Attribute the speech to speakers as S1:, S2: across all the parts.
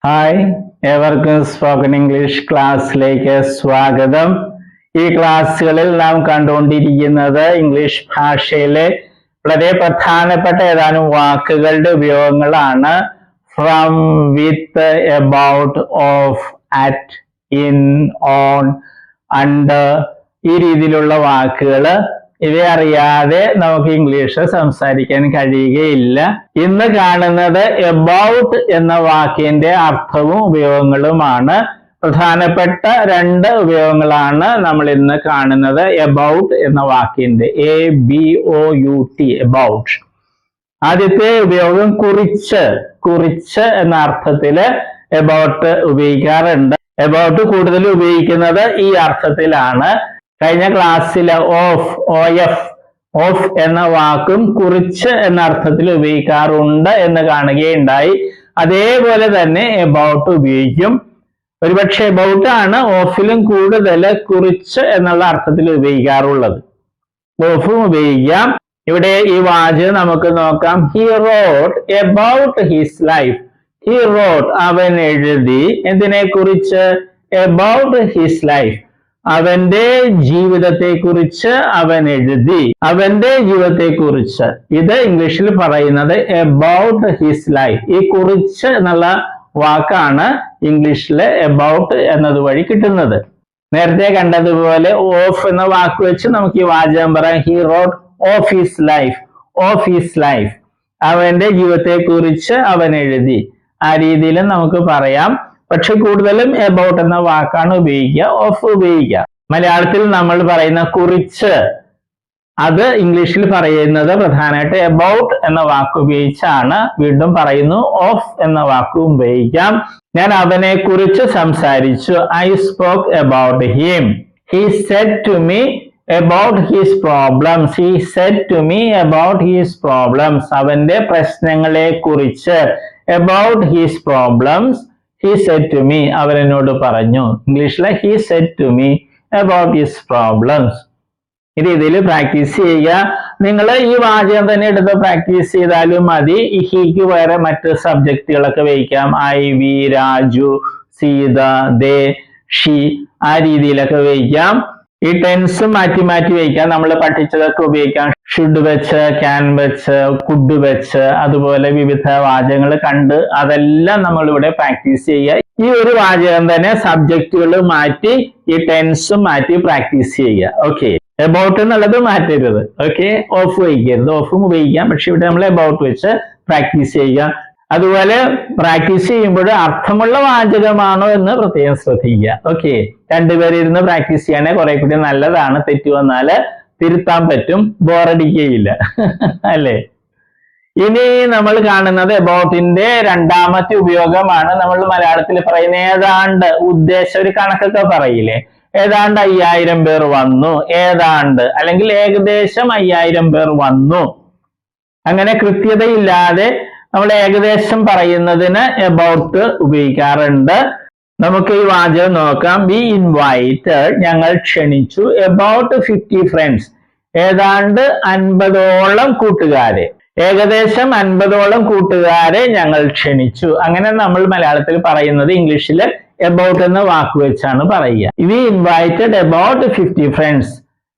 S1: Hi, ഏവർക്കും spoken English ക്ലാസ്സിലേക്ക് സ്വാഗതം. ഈ ക്ലാസ്സുകളിൽ നാം കണ്ടുകൊണ്ടിരിക്കുന്നത് ഇംഗ്ലീഷ് ഭാഷയിലെ വളരെ പ്രധാനപ്പെട്ട ഏതാനും വാക്കുകളുടെ ഉപയോഗങ്ങളാണ്. From, with, about, of, at, in, on, under, ഈ രീതിയിലുള്ള വാക്കുകൾ. ഇവയെ അറിയാതെ നമുക്ക് ഇംഗ്ലീഷ് സംസാരിക്കാൻ കഴിയുകയില്ല. ഇന്ന് കാണുന്നത് എബൌട്ട് എന്ന വാക്കിന്റെ അർത്ഥവും ഉപയോഗങ്ങളുമാണ്. പ്രധാനപ്പെട്ട രണ്ട് ഉപയോഗങ്ങളാണ് നമ്മൾ ഇന്ന് കാണുന്നത് എബൌട്ട് എന്ന വാക്കിന്റെ. ABOUT, about. ആദ്യത്തെ ഉപയോഗം കുറിച്ച് എന്ന അർത്ഥത്തില് എബൌട്ട് ഉപയോഗിക്കാറുണ്ട്. എബൌട്ട് കൂടുതൽ ഉപയോഗിക്കുന്നത് ഈ അർത്ഥത്തിലാണ്. കഴിഞ്ഞ ക്ലാസ്സിലെ ഓഫ് എന്ന വാക്കും കുറിച്ച് എന്ന അർത്ഥത്തിൽ ഉപയോഗിക്കാറുണ്ട് എന്ന് കാണുകയുണ്ടായി. അതേപോലെ തന്നെ എബൌട്ട് ഉപയോഗിക്കും. ഒരുപക്ഷെ എബൌട്ട് ആണ് ഓഫിലും കൂടുതൽ കുറിച്ച് എന്നുള്ള അർത്ഥത്തിൽ ഉപയോഗിക്കാറുള്ളത്. ഓഫും ഉപയോഗിക്കാം. ഇവിടെ ഈ വാചകം നമുക്ക് നോക്കാം. He wrote about his life. He wrote, അവൻ എഴുതി. എന്തിനെ കുറിച്ച്? എബൌട്ട് ഹിസ് ലൈഫ്, അവന്റെ ജീവിതത്തെ കുറിച്ച് അവൻ എഴുതി. അവന്റെ ജീവിതത്തെ കുറിച്ച്. ഇത് ഇംഗ്ലീഷിൽ പറയുന്നത് എബൌട്ട് ഹിസ് ലൈഫ്. ഈ കുറിച്ച് എന്നുള്ള വാക്കാണ് ഇംഗ്ലീഷില് എബൌട്ട് എന്നത് വഴി കിട്ടുന്നത്. നേരത്തെ കണ്ടതുപോലെ ഓഫ് എന്ന വാക്ക് വെച്ച് നമുക്ക് ഈ വാചകം പറയാം. He wrote of his life. Of his life, അവന്റെ ജീവിതത്തെ കുറിച്ച് അവൻ എഴുതി. ആ രീതിയിലും നമുക്ക് പറയാം. പക്ഷെ കൂടുതലും എബൌട്ട് എന്ന വാക്കാണ് ഉപയോഗിക്കുക, ഓഫ് ഉപയോഗിക്കുക. മലയാളത്തിൽ നമ്മൾ പറയുന്ന കുറിച്ച്, അത് ഇംഗ്ലീഷിൽ പറയുന്നത് പ്രധാനമായിട്ട് എബൌട്ട് എന്ന വാക്ക് ഉപയോഗിച്ചാണ്. വീണ്ടും പറയുന്നു, ഓഫ് എന്ന വാക്കും ഉപയോഗിക്കാം. ഞാൻ അവനെ കുറിച്ച് സംസാരിച്ചു. I spoke about him. He said to me about his problems. He said to me about his problems, അവന്റെ പ്രശ്നങ്ങളെ കുറിച്ച്. About his problems, he said to me, അവൻ എന്നോട് പറഞ്ഞു. ഇംഗ്ലീഷിലെ he said to me about his problems. ഈ രീതിയിൽ practice ചെയ്യുക. നിങ്ങൾ ഈ വാചകം തന്നെ എടുത്ത് പ്രാക്ടീസ് ചെയ്താലും മതി. ഹിക്ക് വേറെ മറ്റ് സബ്ജക്റ്റുകളൊക്കെ വയ്ക്കാം. I, we, Raju, Sita, they, she, ആ രീതിയിലൊക്കെ വയ്ക്കാം. ഈ ടെൻസ് മാറ്റി മാറ്റി വയ്ക്കാം. നമ്മൾ പഠിച്ചതൊക്കെ ഉപയോഗിക്കാം. ഷുഡ് വെച്ച്, ക്യാൻ വെച്ച്, കുഡ് വെച്ച്, അതുപോലെ വിവിധ വാചകങ്ങൾ കണ്ട് അതെല്ലാം നമ്മൾ ഇവിടെ പ്രാക്ടീസ് ചെയ്യുക. ഈ ഒരു വാചകം തന്നെ സബ്ജക്റ്റുകൾ മാറ്റി ഈ ടെൻസും മാറ്റി പ്രാക്ടീസ് ചെയ്യുക. ഓക്കെ, എബൌട്ട് എന്നുള്ളത് മാറ്റരുത്. ഓക്കെ, ഓഫ് ഉപയോഗിക്കരുത്. ഓഫും ഉപയോഗിക്കാം, പക്ഷെ ഇവിടെ നമ്മൾ എബൌട്ട് വെച്ച് പ്രാക്ടീസ് ചെയ്യുക. അതുപോലെ പ്രാക്ടീസ് ചെയ്യുമ്പോൾ അർത്ഥമുള്ള വാചകമാണോ എന്ന് പ്രത്യേകം ശ്രദ്ധിക്കുക. ഓക്കെ, രണ്ടുപേരിരുന്ന് പ്രാക്ടീസ് ചെയ്യാനേ കുറെ കൂടി നല്ലതാണ്. തെറ്റ് വന്നാല് തിരുത്താൻ പറ്റും, ബോറടിക്കുകയില്ല. അല്ലേ? ഇനി നമ്മൾ കാണുന്നത് എബൌട്ടിന്റെ രണ്ടാമത്തെ ഉപയോഗമാണ്. നമ്മൾ മലയാളത്തിൽ പറയുന്ന ഏതാണ്ട്, ഉദ്ദേശം, ഒരു കണക്കൊക്കെ പറയില്ലേ? ഏതാണ്ട് 5000 പേർ വന്നു. ഏതാണ്ട് അല്ലെങ്കിൽ ഏകദേശം 5000 പേർ വന്നു. അങ്ങനെ കൃത്യതയില്ലാതെ നമ്മൾ ഏകദേശം പറയുന്നതിന് എബൌട്ട് ഉപയോഗിക്കാറുണ്ട്. നമുക്ക് ഈ വാചകം നോക്കാം. വി ഇൻവൈറ്റഡ്, ഞങ്ങൾ ക്ഷണിച്ചു. എബൌട്ട് 50 ഫ്രണ്ട്സ്, ഏതാണ്ട് 50ഓളം കൂട്ടുകാരെ. ഏകദേശം 50ഓളം കൂട്ടുകാരെ ഞങ്ങൾ ക്ഷണിച്ചു. അങ്ങനെ നമ്മൾ മലയാളത്തിൽ പറയുന്നത് ഇംഗ്ലീഷിൽ എബൌട്ട് എന്ന വാക്ക് വെച്ചാണ് പറയുക. വി ഇൻവൈറ്റഡ് എബൌട്ട് 50 ഫ്രണ്ട്സ്,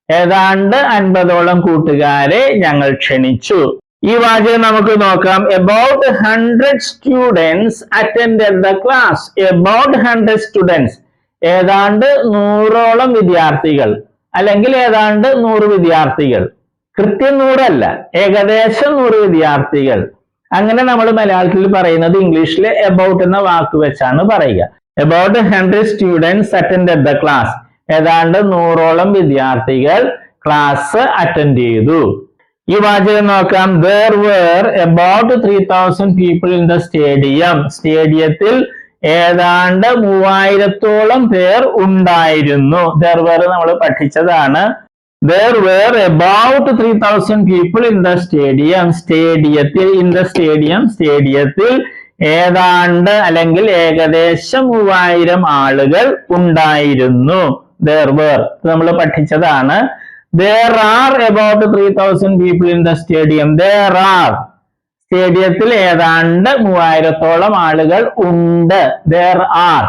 S1: ഏതാണ്ട് 50ഓളം കൂട്ടുകാരെ ഞങ്ങൾ ക്ഷണിച്ചു. ഈ വാചകം നമുക്ക് നോക്കാം. About 100 students attended the class. About 100 students, ഏതാണ്ട് 100ഓളം വിദ്യാർത്ഥികൾ, അല്ലെങ്കിൽ ഏതാണ്ട് 100 വിദ്യാർത്ഥികൾ. കൃത്യം 100 അല്ല, ഏകദേശം 100 വിദ്യാർത്ഥികൾ. അങ്ങനെ നമ്മൾ മലയാളത്തിൽ പറയുന്നത് ഇംഗ്ലീഷിലെ എബൌട്ട് എന്ന വാക്ക് വെച്ചാണ് പറയുക. About 100 students attended the class, ഏതാണ്ട് 100ഓളം വിദ്യാർത്ഥികൾ ക്ലാസ് അറ്റൻഡ് ചെയ്തു. ഈ വാചകം നോക്കാം. There were about 3000 people in the stadium. സ്റ്റേഡിയത്തിൽ ഏതാണ്ട് 3000ഓളം പേർ ഉണ്ടായിരുന്നു. There were നമ്മൾ പഠിച്ചതാണ്. There were about 3000 people in the stadium. സ്റ്റേഡിയത്തിൽ, in the stadium, സ്റ്റേഡിയത്തിൽ ഏതാണ്ട് അല്ലെങ്കിൽ ഏകദേശം 3000 ആളുകൾ ഉണ്ടായിരുന്നു. There were നമ്മൾ പഠിച്ചതാണ്. There are about 3000 people in the stadium. There are, സ്റ്റേഡിയത്തിൽ ഏതാണ്ട് 3000-ഓളം ആളുകൾ ഉണ്ട്. there are.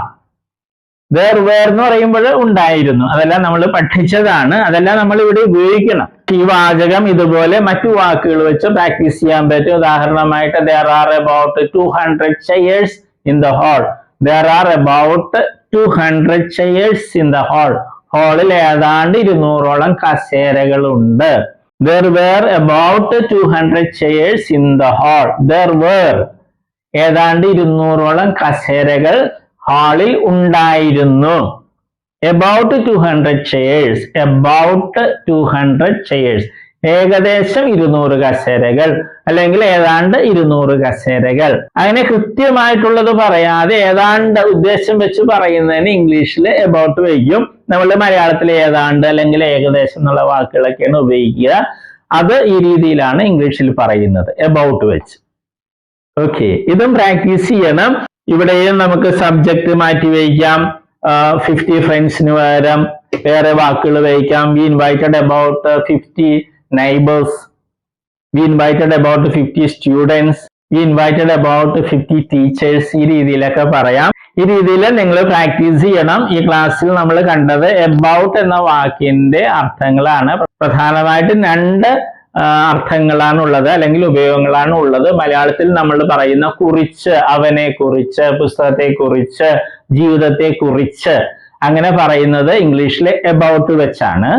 S1: there were എന്ന് പറയുമ്പോൾ ഉണ്ടായിരുന്നു. അതെല്ലാം നമ്മൾ പഠിച്ചതാണ്. അതെല്ലാം നമ്മൾ ഇവിടെ ഉപയോഗിക്കണം. ഈ വാചകം ഇതുപോലെ മറ്റു വാക്കുകൾ വെച്ച് പ്രാക്ടീസ് ചെയ്യാൻ പറ്റും. ഉദാഹരണമായിട്ട് there are about 200 chairs in the hall. there are about 200 chairs in the hall. ഹാളിൽ ഏതാണ്ട് 200ഓളം കസേരകളുണ്ട്. there were about 200 chairs in the hall. there were ഏതാണ്ട് 200ഓളം കസേരകൾ ഹാളിൽ ഉണ്ടായിരുന്നു. about 200 chairs. about 200 chairs. ഏകദേശം 200 കസേരകൾ അല്ലെങ്കിൽ ഏതാണ്ട് 200 കസേരകൾ. അങ്ങനെ കൃത്യമായിട്ടുള്ളത് പറയാതെ ഏതാണ്ട് ഉദ്ദേശം വെച്ച് പറയുന്നതിന് ഇംഗ്ലീഷിൽ about വയ്ക്കും. നമ്മളുടെ മലയാളത്തിൽ ഏതാണ്ട് അല്ലെങ്കിൽ ഏകദേശം എന്നുള്ള വാക്കുകളൊക്കെയാണ് ഉപയോഗിക്കുക. അത് ഈ രീതിയിലാണ് ഇംഗ്ലീഷിൽ പറയുന്നത് about വെച്ച്. ഓക്കെ, ഇതും പ്രാക്ടീസ് ചെയ്യണം. ഇവിടെയും നമുക്ക് സബ്ജക്ട് മാറ്റി വയ്ക്കാം. 50 ഫ്രണ്ട്സിന് പകരം വേറെ വാക്കുകൾ വയ്ക്കാം. we invited about 50 neighbors. we invited about 50 students. we invited about 50 teachers. ഈ രീതിയിലൊക്കെ പറയാം. ഈ രീതിയിൽ നിങ്ങൾ പ്രാക്ടീസ് ചെയ്യണം. ഈ ക്ലാസ്സിൽ നമ്മൾ കണ്ടത് about എന്ന വാക്കിന്റെ അർത്ഥങ്ങളാണ്. പ്രധാനമായിട്ടും 2 അർത്ഥങ്ങളാണ് ഉള്ളത് അല്ലെങ്കിൽ ഉപയോഗങ്ങളാണ് ഉള്ളത്. മലയാളത്തിൽ നമ്മൾ പറയുന്ന കുറിച്ച്, അവനെ കുറിച്ച്, പുസ്തകത്തെ കുറിച്ച്, ജീവിതത്തെ കുറിച്ച് അങ്ങനെ പറയുന്നത് ഇംഗ്ലീഷിലെ about വെച്ചാണ്.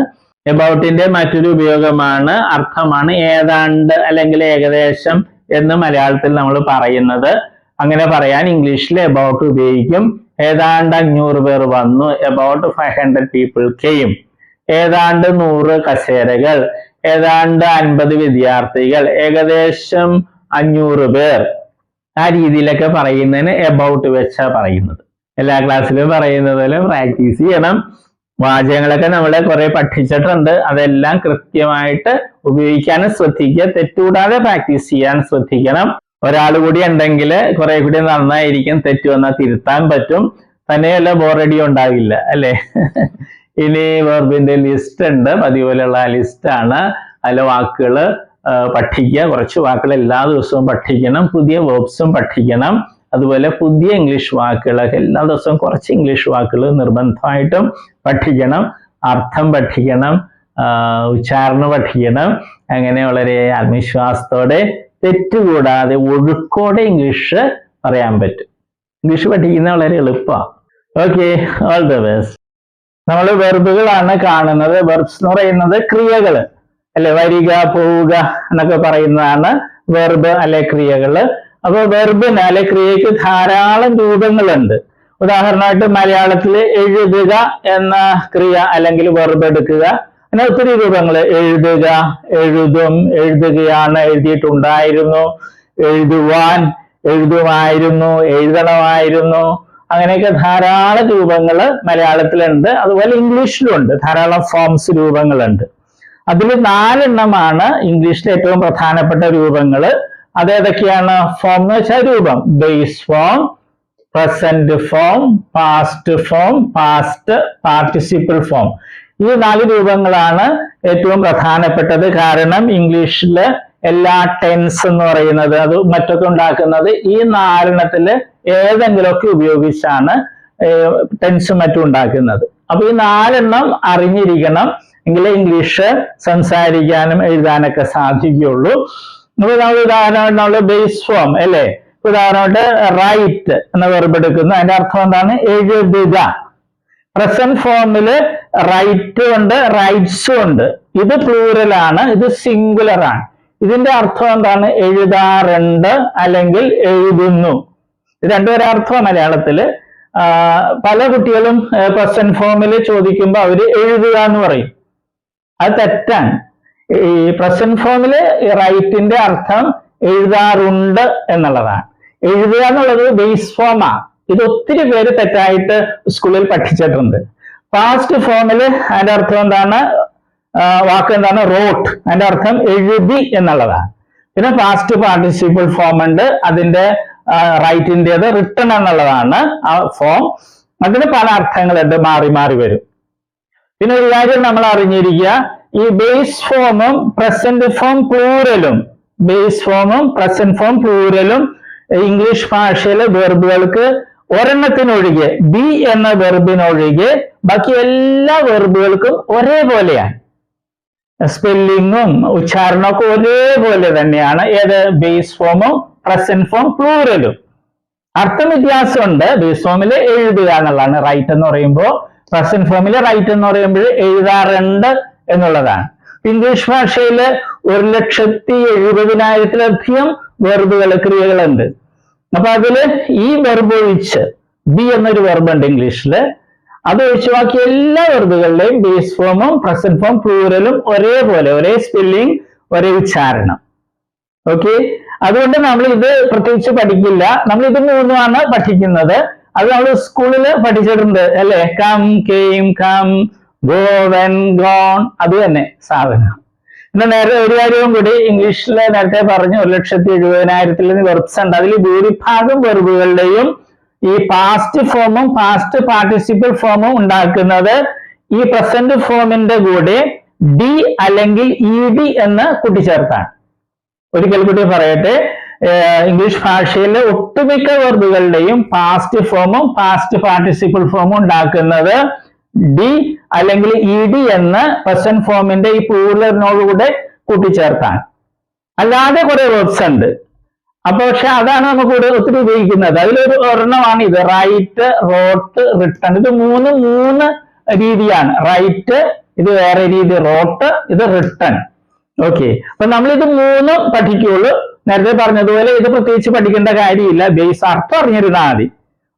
S1: aboutന്റെ മറ്റൊരു ഉപയോഗമാണ്, അർത്ഥമാണ് ഏതാണ്ട് അല്ലെങ്കിൽ ഏകദേശം എന്ന് മലയാളത്തിൽ നമ്മൾ പറയുന്നത്. അങ്ങനെ പറയാൻ ഇംഗ്ലീഷിൽ about ഉപയോഗിക്കും. ഏതാണ്ട് 500 പേർ വന്നു. about 500 people came. ഏതാണ്ട് 100 കസേരകൾ, ഏതാണ്ട് 50 വിദ്യാർത്ഥികൾ, ഏകദേശം 500 പേർ. ആ രീതിയിലൊക്കെ പറയുന്നതിന് about വെച്ചാ പറയുന്നത്. എല്ലാ ക്ലാസ്സിലും പറയുന്നത് പോലെ പ്രാക്ടീസ് ചെയ്യണം. വാചകങ്ങളൊക്കെ നമ്മൾ കുറെ പഠിച്ചിട്ടുണ്ട്. അതെല്ലാം കൃത്യമായിട്ട് ഉപയോഗിക്കാനും ശ്രദ്ധിക്കുക. തെറ്റുകൂടാതെ പ്രാക്ടീസ് ചെയ്യാൻ ശ്രദ്ധിക്കണം. ഒരാൾ കൂടി ഉണ്ടെങ്കിൽ കുറെ കൂടി നന്നായിരിക്കും. തെറ്റ് വന്നാൽ തിരുത്താൻ പറ്റും. തന്നെയല്ല ബോറടി ഉണ്ടാവില്ല അല്ലേ? ഇനി വെർബിന്റെ ലിസ്റ്റ് ഉണ്ട്. പതിപോലെയുള്ള ലിസ്റ്റാണ്. അതിലെ വാക്കുകൾ പഠിക്കുക. കുറച്ച് വാക്കുകൾ എല്ലാ ദിവസവും പഠിക്കണം. പുതിയ വേർബ്സും പഠിക്കണം. അതുപോലെ പുതിയ ഇംഗ്ലീഷ് വാക്കുകളൊക്കെ എല്ലാ ദിവസവും കുറച്ച് ഇംഗ്ലീഷ് വാക്കുകൾ നിർബന്ധമായിട്ടും പഠിക്കണം. അർത്ഥം പഠിക്കണം, ഉച്ചാരണം പഠിക്കണം. അങ്ങനെ വളരെ ആത്മവിശ്വാസത്തോടെ തെറ്റുകൂടാതെ ഒഴുക്കോടെ ഇംഗ്ലീഷ് പറയാൻ പറ്റും. ഇംഗ്ലീഷ് പഠിക്കുന്നത് വളരെ എളുപ്പമാണ്. Okay, all the best. നമ്മൾ വെർബുകളാണ് കാണുന്നത്. വെർബ്സ് എന്ന് പറയുന്നത് ക്രിയകൾ അല്ലെ, വരിക, പോവുക എന്നൊക്കെ പറയുന്നതാണ് വെർബ് അല്ലെ ക്രിയകള്. അപ്പൊ വെർബിന് അല്ലെ ക്രിയക്ക് ധാരാളം രൂപങ്ങളുണ്ട്. ഉദാഹരണമായിട്ട് മലയാളത്തിൽ എഴുതുക എന്ന ക്രിയ അല്ലെങ്കിൽ വെർബ് എടുക്കുക, അങ്ങനെ ഒത്തിരി രൂപങ്ങൾ. എഴുതുക, എഴുതും, എഴുതുകയാണ്, എഴുതിയിട്ടുണ്ടായിരുന്നു, എഴുതുവാൻ, എഴുതുമായിരുന്നു, എഴുതണമായിരുന്നു, അങ്ങനെയൊക്കെ ധാരാളം രൂപങ്ങൾ മലയാളത്തിലുണ്ട്. അതുപോലെ ഇംഗ്ലീഷിലുണ്ട് ധാരാളം ഫോംസ്, രൂപങ്ങളുണ്ട്. അതിൽ 4 എണ്ണമാണ് ഇംഗ്ലീഷിലെ ഏറ്റവും പ്രധാനപ്പെട്ട രൂപങ്ങൾ. അതേതൊക്കെയാണ്? ഫോം എന്ന് വെച്ചാൽ രൂപം. Base form, present form, past form, past participle form. ഈ 4 രൂപങ്ങളാണ് ഏറ്റവും പ്രധാനപ്പെട്ടത്. കാരണം ഇംഗ്ലീഷില് എല്ലാ ടെൻസ് എന്ന് പറയുന്നത് അത് മറ്റൊക്കെ ഉണ്ടാക്കുന്നത് ഈ 4 എണ്ണത്തില് ഏതെങ്കിലുമൊക്കെ ഉപയോഗിച്ചാണ് ടെൻസും മറ്റും ഉണ്ടാക്കുന്നത്. അപ്പൊ ഈ 4 എണ്ണം അറിഞ്ഞിരിക്കണം, എങ്കിലേ ഇംഗ്ലീഷ് സംസാരിക്കാനും എഴുതാനൊക്കെ സാധിക്കുകയുള്ളൂ. അപ്പൊ നമ്മൾ ഉദാഹരണമായിട്ട് ബേസ് ഫോം അല്ലേ, ഉദാഹരണമായിട്ട് റൈറ്റ് എന്ന വെർബ് എടുക്കുന്നു. അതിന്റെ അർത്ഥം എന്താണ്? എഴുതുക. പ്രസന്റ് ഫോമില് റൈറ്റ് ഉണ്ട്, റൈറ്റ്സും ഉണ്ട്. ഇത് പ്ലൂറലാണ്, ഇത് സിംഗുലർ ആണ്. ഇതിന്റെ അർത്ഥം എന്താണ്? എഴുതാറുണ്ട് അല്ലെങ്കിൽ എഴുതുന്നു. ഇത് രണ്ടുപേരും അർത്ഥം മലയാളത്തില്. പല കുട്ടികളും പ്രസന്റ് ഫോമില് ചോദിക്കുമ്പോൾ അവര് എഴുതുക എന്ന് പറയും. അത് തെറ്റാണ്. ഈ പ്രസന്റ് ഫോമില് റൈറ്റിന്റെ അർത്ഥം എഴുതാറുണ്ട് എന്നുള്ളതാണ്. എഴുതുക എന്നുള്ളത് ബേസ് ഫോമാ. ഇത് ഒത്തിരി പേര് തെറ്റായിട്ട് സ്കൂളിൽ പഠിച്ചിട്ടുണ്ട്. പാസ്റ്റ് ഫോമില് അതിന്റെ അർത്ഥം എന്താണ്? വാക്ക് എന്താണ്? റോട്ട്. അതിന്റെ അർത്ഥം എഴുതി എന്നുള്ളതാണ്. പിന്നെ പാസ്റ്റ് പാർട്ടിസിപ്പിൾ ഫോം ഉണ്ട്, അതിന്റെ റൈറ്റിൻ്റെത് റിട്ടൺ എന്നുള്ളതാണ് ആ ഫോം. അതിന് പല അർത്ഥങ്ങളുണ്ട്, മാറി മാറി വരും. പിന്നെ ഒരു കാര്യം നമ്മൾ അറിഞ്ഞിരിക്കുക, ഈ ബേസ് ഫോമും പ്രസന്റ് ഫോം പ്ലൂറലും ബേസ് ഫോമും പ്രസന്റ് ഫോം പ്ലൂരലും ഇംഗ്ലീഷ് ഭാഷയിലെ വെർബുകൾക്ക് ഒരെണ്ണത്തിനൊഴികെ ബി എന്ന വെർബിനൊഴികെ ബാക്കി എല്ലാ വെർബുകൾക്കും ഒരേപോലെയാണ്. സ്പെല്ലിങ്ങും ഉച്ചാരണമൊക്കെ ഒരേപോലെ തന്നെയാണ്. ഏത് ബേസ് ഫോമും പ്രസന്റ് ഫോം പ്ലൂരലും. അർത്ഥം വ്യത്യാസമുണ്ട്. ബേസ് ഫോമിൽ എഴുതുക എന്നുള്ളതാണ് റൈറ്റ് എന്ന് പറയുമ്പോൾ, പ്രസന്റ് ഫോമിൽ റൈറ്റ് എന്ന് പറയുമ്പോൾ എഴുതാറുണ്ട് എന്നുള്ളതാണ്. ഇംഗ്ലീഷ് ഭാഷയിൽ 1,70,70,000 വെർബുകൾ ക്രിയകളുണ്ട്. അപ്പൊ അതില് ഈ വെർബ് ഒഴിച്ച് ബി എന്നൊരു വെർബ് ഉണ്ട് ഇംഗ്ലീഷില്, അത് ഒഴിച്ച് ബാക്കി എല്ലാ വെർബുകളുടെയും ബേസ് ഫോമും പ്രസന്റ് ഫോം പ്ലൂരലും ഒരേപോലെ, ഒരേ സ്പെല്ലിംഗ്, ഒരേ ഉച്ചാരണം. ഓക്കെ, അതുകൊണ്ട് നമ്മൾ ഇത് പ്രത്യേകിച്ച് പഠിക്കില്ല. നമ്മൾ ഇത് മൂന്നുമാണ് പഠിക്കുന്നത്. അത് നമ്മൾ സ്കൂളിൽ പഠിച്ചിട്ടുണ്ട് അല്ലെ. Come, came, come, go, went, gone, അത് തന്നെ സാധനം. പിന്നെ നേരത്തെ ഒരു കാര്യവും കൂടി ഇംഗ്ലീഷിൽ നേരത്തെ പറഞ്ഞു 1,70,70,000 വെർബ്സ് ഉണ്ട്. അതിൽ ഭൂരിഭാഗം വെർബുകളുടെയും ഈ പാസ്റ്റ് ഫോമും പാസ്റ്റ് പാർട്ടിസിപ്പിൾ ഫോമും ഉണ്ടാക്കുന്നത് ഈ പ്രസന്റ് ഫോമിന്റെ കൂടെ ഡി അല്ലെങ്കിൽ ഇ ഡി എന്ന് കൂട്ടിച്ചേർത്താണ്. ഒരിക്കൽ കൂടി പറയട്ടെ, ഇംഗ്ലീഷ് ഭാഷയിലെ ഒട്ടുമിക്ക വെർബുകളുടെയും പാസ്റ്റ് ഫോമും പാസ്റ്റ് പാർട്ടിസിപ്പിൾ ഫോമും ഉണ്ടാക്കുന്നത് ഡി അല്ലെങ്കിൽ ഇ ഡി എന്ന് പ്രസന്റ് ഫോമിന്റെ ഈ പ്ലൂറലിനോടുകൂടെ കൂട്ടിച്ചേർത്താണ്. അല്ലാതെ കുറെ വെർബ്സ് ഉണ്ട്. അപ്പൊ പക്ഷെ അതാണ് നമുക്ക് ഇവിടെ ഒത്തിരി ഉപയോഗിക്കുന്നത്. അതിലൊരു ഒരെണ്ണമാണ് ഇത്, റൈറ്റ്, റോട്ട്, റിട്ടൺ. ഇത് മൂന്ന് രീതിയാണ്. റൈറ്റ് ഇത് വേറെ രീതി, റോട്ട് ഇത് റിട്ടൺ. ഓക്കെ, അപ്പൊ നമ്മൾ ഇത് മൂന്നും പഠിക്കുള്ളൂ. നേരത്തെ പറഞ്ഞതുപോലെ ഇത് പ്രത്യേകിച്ച് പഠിക്കേണ്ട കാര്യമില്ല, ബേസ് അർത്ഥം അറിഞ്ഞിരുന്നാൽ മതി.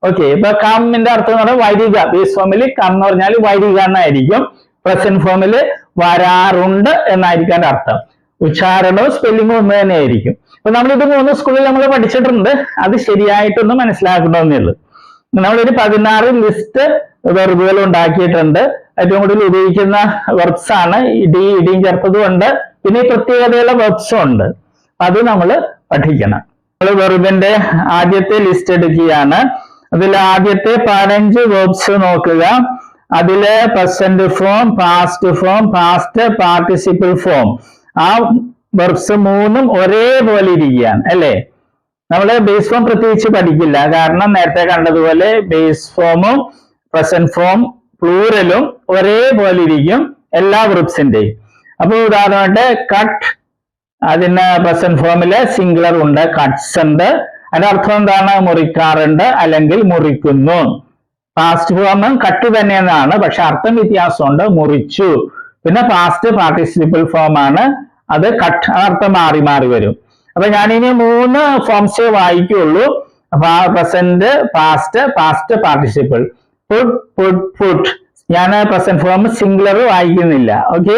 S1: ഓക്കെ, ഇപ്പൊ കമ്മിന്റെ അർത്ഥം എന്ന് പറഞ്ഞാൽ വരിക. ബേസ് ഫോമിൽ കം എന്ന് പറഞ്ഞാൽ വരിക എന്നായിരിക്കും. പ്രസന്റ് ഫോമിൽ വരാറുണ്ട് എന്നായിരിക്കും അർത്ഥം. ഉച്ചാരണവും സ്പെല്ലിങ്ങും ഒന്ന് തന്നെ ആയിരിക്കും. അപ്പൊ നമ്മളിത് മൂന്ന് സ്കൂളിൽ നമ്മൾ പഠിച്ചിട്ടുണ്ട്. അത് ശരിയായിട്ടൊന്ന് മനസ്സിലാക്കണമെന്നേ ഉള്ളൂ. നമ്മളൊരു 16 ലിസ്റ്റ് വെർബുകൾ ഉണ്ടാക്കിയിട്ടുണ്ട്. ഏറ്റവും കൂടുതൽ ഉപയോഗിക്കുന്ന വെർബ്സ് ആണ് ഇടിയും ചേർത്തതും ഉണ്ട്. പിന്നെ പ്രത്യേകതയുള്ള വെർബ്സും ഉണ്ട്. അത് നമ്മൾ പഠിക്കണം. നമ്മൾ വെർബിന്റെ ആദ്യത്തെ ലിസ്റ്റ് എടുക്കുകയാണ്. അതിൽ ആദ്യത്തെ 15 വെർബ്സ് നോക്കുക. അതില് present form, past form, past participle form, ആ വെർബ്സ് മൂന്നും ഒരേപോലെ ഇരിക്കുകയാണ് അല്ലെ. നമ്മള് ബേസ് ഫോം പ്രത്യേകിച്ച് പഠിക്കില്ല, കാരണം നേരത്തെ കണ്ടതുപോലെ ബേസ് ഫോമും പ്രസന്റ് ഫോം പ്ലൂരലും ഒരേപോലെ ഇരിക്കും എല്ലാ വെർബ്സിന്റെയും. അപ്പൊ ഉദാഹരണമായിട്ട് കട്ട്, അതിന് പ്രസന്റ് ഫോമില് സിംഗുലർ ഉണ്ട്, കട്ട്സ് ഉണ്ട്. അതിന്റെ അർത്ഥം എന്താണ്? മുറിക്കാറുണ്ട് അല്ലെങ്കിൽ മുറിക്കുന്നു. പാസ്റ്റ് ഫോം കട്ട് തന്നെയെന്നാണ്, പക്ഷെ അർത്ഥം വ്യത്യാസമുണ്ട്, മുറിച്ചു. പിന്നെ പാസ്റ്റ് പാർട്ടിസിപ്പിൾ ഫോം ആണ്, അത് കട്ട്, അർത്ഥം മാറി മാറി വരും. അപ്പൊ ഞാനിനി 3 ഫോംസേ വായിക്കുള്ളൂ. അപ്പൊ present, past, past participle. Put, put, put. ഞാൻ പ്രസന്റ് ഫോം സിംഗുലർ വായിക്കുന്നില്ല. ഓക്കെ,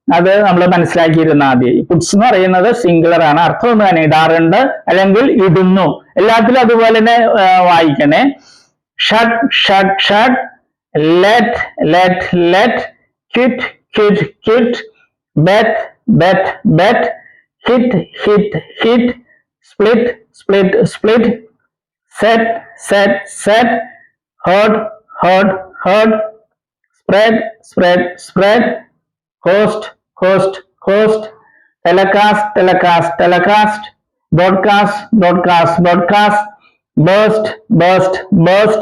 S1: അത് നമ്മൾ മനസ്സിലാക്കിയിരുന്ന ആദ്യം. പുട്സ് എന്ന് പറയുന്നത് സിംഗുലർ ആണ്, അർത്ഥം ഒന്ന് തന്നെ, ഇടാറുണ്ട് അല്ലെങ്കിൽ ഇടുന്നു. എല്ലാത്തിലും അതുപോലെ തന്നെ വായിക്കണേ. Shut, shut, shut. Let, let, let. Quit, quit, quit. Bet, bet, bet. Hit, hit, hit. Split, split, split. Set, set, set. Heard, heard, heard. Spread, spread, spread. host, host, host. Telecast, telecast, telecast. Broadcast, broadcast, broadcast. Burst, burst, burst.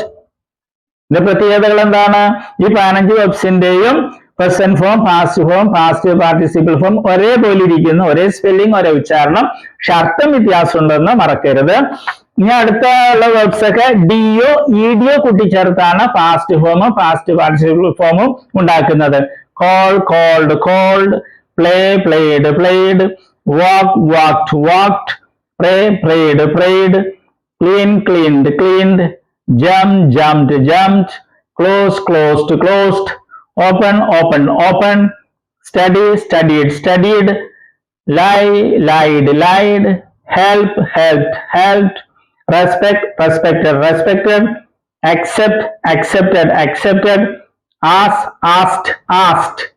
S1: ഇതിന്റെ പ്രത്യേകതകൾ എന്താണ്? ഈ 15 വെബ്സിന്റെയും present form, past form, past participle form ഒരേപോലെ ഇരിക്കുന്നു, ഒരേ spelling, ഒരേ ഉച്ചാരണം. പക്ഷെ അർത്ഥം വ്യത്യാസം ഉണ്ടെന്ന് മറക്കരുത്. ഇനി അടുത്തുള്ള വെബ്സ് ഒക്കെ ഡിയോ ഇഡിയോ കൂട്ടിച്ചേർത്താണ് പാസ്റ്റ് ഫോമും പാസ്റ്റ് പാർട്ടിസിപ്പിൾ ഫോമും ഉണ്ടാക്കുന്നത്. call, called, called. Play, played, played. Walk, walked, walked. Pray, prayed, prayed. Clean, cleaned, cleaned. Jump, jumped, jumped. Close, closed, closed. Open, opened, opened. Study, studied, studied. Lie, lied, lied. Help, helped, helped. Respect, respected, respected. Accept, accepted, accepted. Ask, asked, asked.